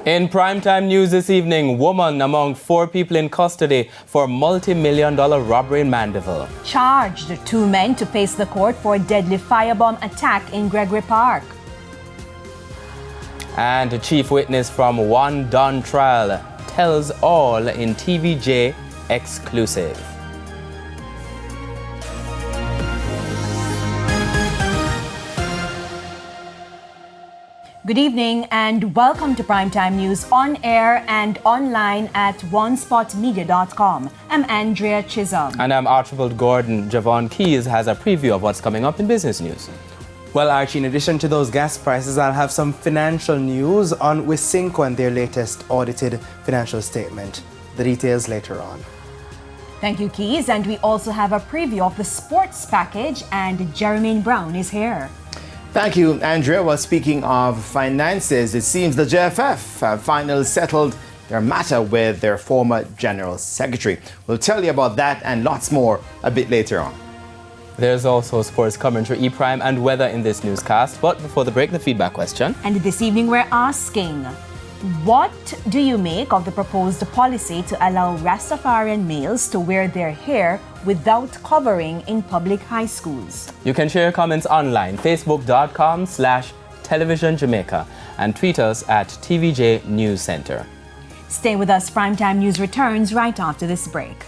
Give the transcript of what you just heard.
In primetime news this evening, woman among 4 people in custody for multi-million-dollar robbery in Mandeville. Charged 2 men to face the court for a deadly firebomb attack in Gregory Park. And a chief witness from one Don trial tells all in TVJ exclusive. Good evening and welcome to Primetime News on air and online at onespotmedia.com. I'm Andrea Chisholm. And I'm Archibald Gordon. Javon Keys has a preview of what's coming up in business news. Well, Archie, in addition to those gas prices, I'll have some financial news on Wisynco and their latest audited financial statement. The details later on. Thank you, Keys. And we also have a preview of the sports package, and Jermaine Brown is here. Thank you, Andrea. Well, speaking of finances, it seems the JFF have finally settled their matter with their former General Secretary. We'll tell you about that and lots more a bit later on. There's also sports commentary, E-Prime and weather in this newscast. But before the break, the feedback question. And this evening we're asking, what do you make of the proposed policy to allow Rastafarian males to wear their hair without covering in public high schools? You can share your comments online, facebook.com/television Jamaica, and tweet us at TVJ News Center. Stay with us. Primetime News returns right after this break.